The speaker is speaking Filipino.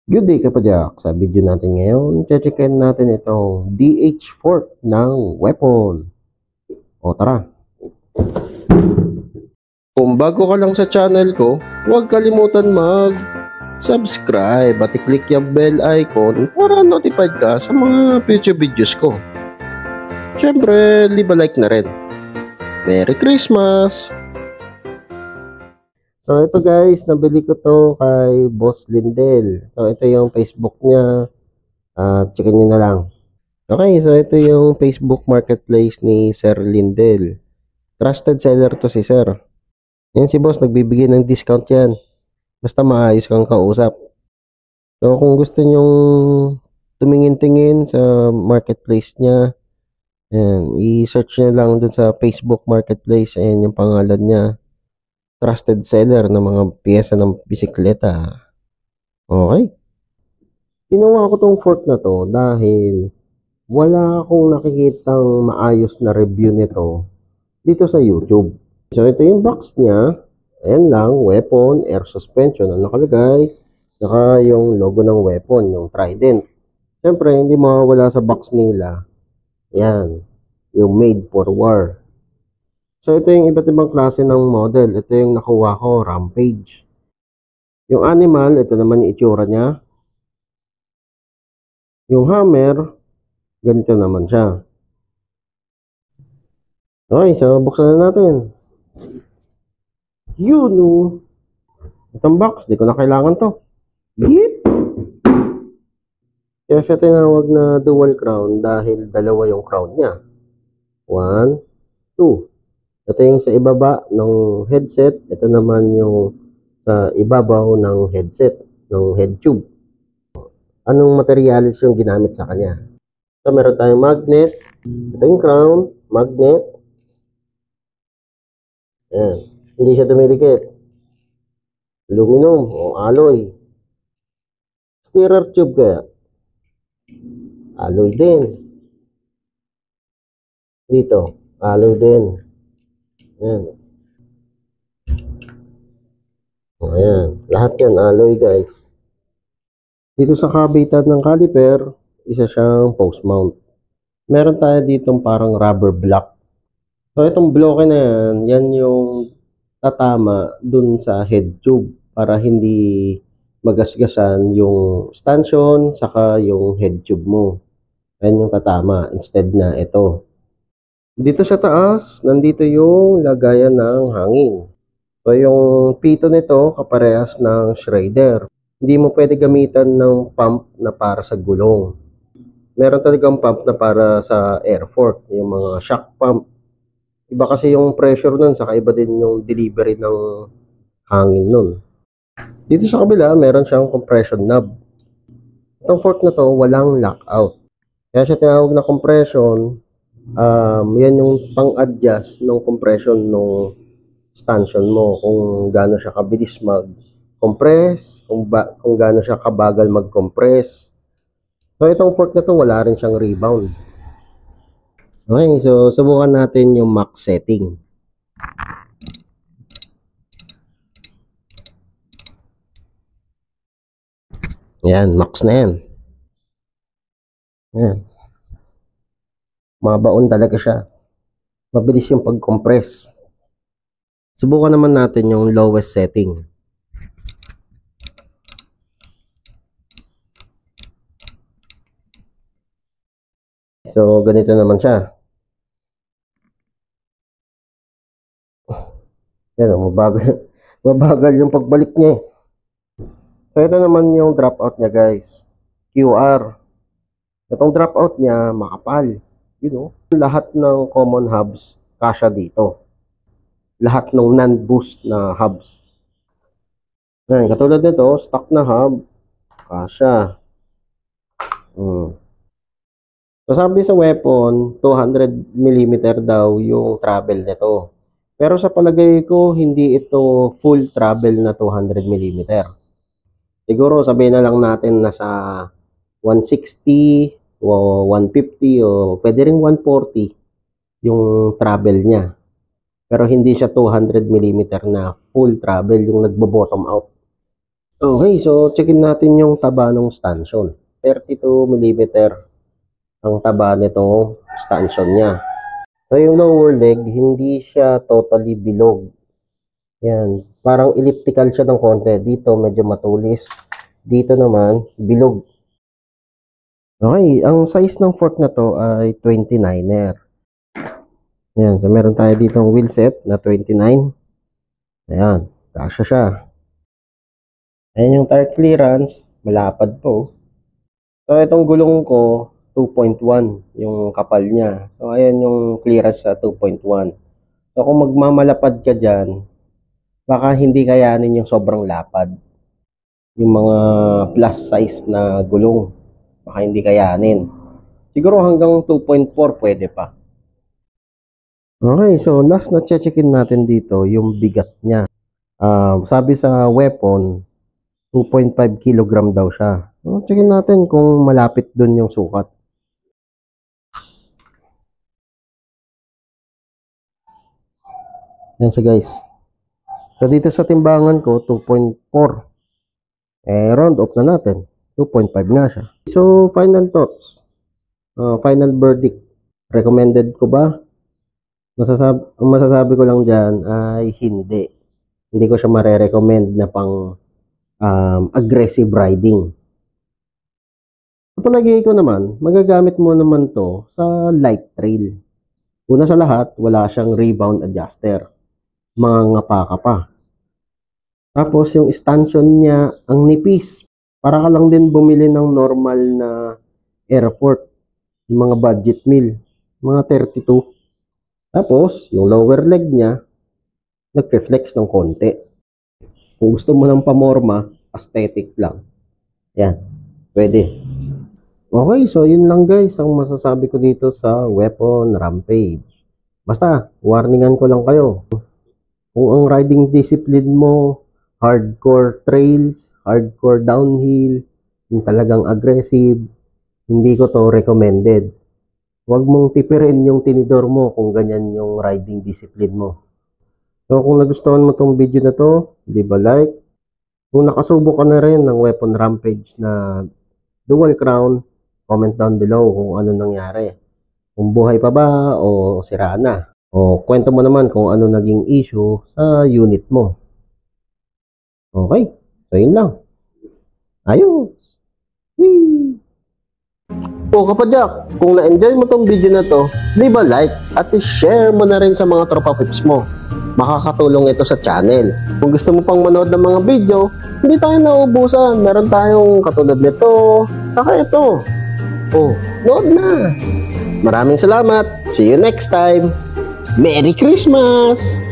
Good day Kapajak! Sa video natin ngayon, checkin natin itong DH fork ng weapon. O tara! Kung bago ka lang sa channel ko, huwag kalimutan mag-subscribe at i-click yung bell icon para notified ka sa mga future videos ko. Siyempre, leave a like na rin. Merry Christmas! So ito guys, nabili ko to kay Boss Lindel. So ito yung Facebook niya. Checkin nyo na lang. Okay, so ito yung Facebook Marketplace ni Sir Lindel. Trusted seller to si Sir. Yan si Boss, nagbibigay ng discount yan. Basta maayos kang kausap. So kung gusto nyong tumingin-tingin sa marketplace niya, yan, i-search nyo lang dun sa Facebook Marketplace. Ayan yung pangalan niya. Trusted seller ng mga piyesa ng bisikleta. Okay. Ginawa ko tong fork na to dahil wala akong nakikitang maayos na review nito dito sa YouTube. So ito yung box niya. Ayan lang, weapon, air suspension ang nakalagay. Saka yung logo ng weapon, yung Trident. Siyempre, hindi mawawala sa box nila. Ayan, yung made for war. So ito yung iba't ibang klase ng model. Ito yung nakuha ko, Rampage. Yung animal, ito naman yung itsura niya. Yung hammer, ganito naman siya. Okay, so buksan na natin. Yun o. Itong box, di ko na kailangan to. Yep! Kaya siya tinawag na dual crown dahil dalawa yung crown niya. 1, 2. Ito yung sa ibaba ng headset. Ito naman yung sa ibabaw ng headset, ng head tube. Anong materials yung ginamit sa kanya? So, meron tayong magnet. Ito yung crown, magnet. Ayan. Hindi siya dumidikit. Aluminum o alloy. Stirrer tube kaya. Alloy din. Dito, alloy din. Ayan. Ayan. Lahat yan, alloy guys. Dito sa kabitan ng caliper, isa siyang post mount. Meron tayo ditong parang rubber block. So itong bloke na yan, yan yung tatama dun sa head tube para hindi magasgasan yung stanchion saka yung head tube mo. Ayan yung tatama instead na ito. Dito sa taas, nandito yung lagayan ng hangin. So yung pito nito kaparehas ng Schrader. Hindi mo pwede gamitan ng pump na para sa gulong. Meron talagang pump na para sa air fork, yung mga shock pump. Iba kasi yung pressure nun, saka iba din yung delivery ng hangin nun. Dito sa kabila, meron siyang compression knob. Itong fork na to, walang lockout. Kaya siya tinawag na compression. Yan yung pang-adjust ng compression ng stanchion mo. Kung gaano siya kabilis mag-compress, kung gaano siya kabagal mag-compress. So itong fork na to, wala rin siyang rebound. Okay, so subukan natin yung max setting. Yan, max na yan. Yan. Mabaon talaga siya. Mabilis yung pag-compress. Subukan naman natin yung lowest setting. So, ganito naman siya. Yan, mabagal yung pagbalik niya. So, ito naman yung dropout niya guys. QR. Itong dropout niya, makapal. You know, lahat ng common hubs, kasya dito. Lahat ng non-boost na hubs. Yan, katulad nito, stock na hub, kasya. So, sabi sa weapon, 200mm daw yung travel nito. Pero sa palagay ko, hindi ito full travel na 200mm. Siguro sabihin na lang natin nasa 160 o 150 o pwede rin 140 yung travel niya. Pero hindi siya 200mm na full travel yung nagbo-bottom out. Okay, so checkin natin yung taba ng stanchion. 32 mm ang taba nitong stanchion niya. So yung lower leg, hindi siya totally bilog. Yan, parang elliptical siya ng konti. Dito medyo matulis. Dito naman, bilog. Okay, ang size ng fork na to ay 29er. Yan, so meron tayo ditong wheel set na 29. Ayan, kasya siya. Ayan yung tire clearance, malapad po. So itong gulong ko, 2.1 yung kapal niya. So ayan yung clearance sa 2.1. So kung magmamalapad ka dyan, baka hindi kayanin yung sobrang lapad. Yung mga plus size na gulong, baka hindi kayanin. Siguro hanggang 2.4 pwede pa. Okay, so last na checkin natin dito, yung bigat niya. Sabi sa weapon, 2.5 kg daw siya. So, checkin natin kung malapit dun yung sukat. Yan siya guys. So dito sa timbangan ko, 2.4. Round off na natin. 2.5 nga siya. So final thoughts. Final verdict. Recommended ko ba? Masasabi ko lang dyan ay hindi. Hindi ko siya mare-recommend na pang aggressive riding. Sa palagay ko naman, magagamit mo naman to sa light trail. Una sa lahat, wala siyang rebound adjuster. Mga ngapa ka pa. Tapos yung stanchion niya, ang nipis. Para ka lang din bumili ng normal na airport. Yung mga budget meal. Mga 32. Tapos, yung lower leg niya, nagfe-flex ng konti. Kung gusto mo ng pamorma, aesthetic lang. Yan. Pwede. Okay, so yun lang guys ang masasabi ko dito sa Weapon Rampage. Basta, warningan ko lang kayo. Kung ang riding discipline mo, hardcore trails, hardcore downhill, yung talagang aggressive, hindi ko to recommended. Huwag mong tipirin yung tinidor mo kung ganyan yung riding discipline mo. So kung nagustuhan mo tong video na to, leave a like. Kung nakasubok ka na rin ng Weapon Rampage na dual crown, comment down below kung ano nangyari. Kung buhay pa ba o sira na. O kwento mo naman kung ano naging issue sa unit mo. Okay, so yun lang. Ayos! Whee! O kapadyak, kung na-enjoy mo tong video na to, leave a like at i-share mo na rin sa mga tropa pips mo. Makakatulong ito sa channel. Kung gusto mo pang manood ng mga video, hindi tayo nauubusan. Meron tayong katulad nito, saka ito. Oh, nood na! Maraming salamat! See you next time! Merry Christmas!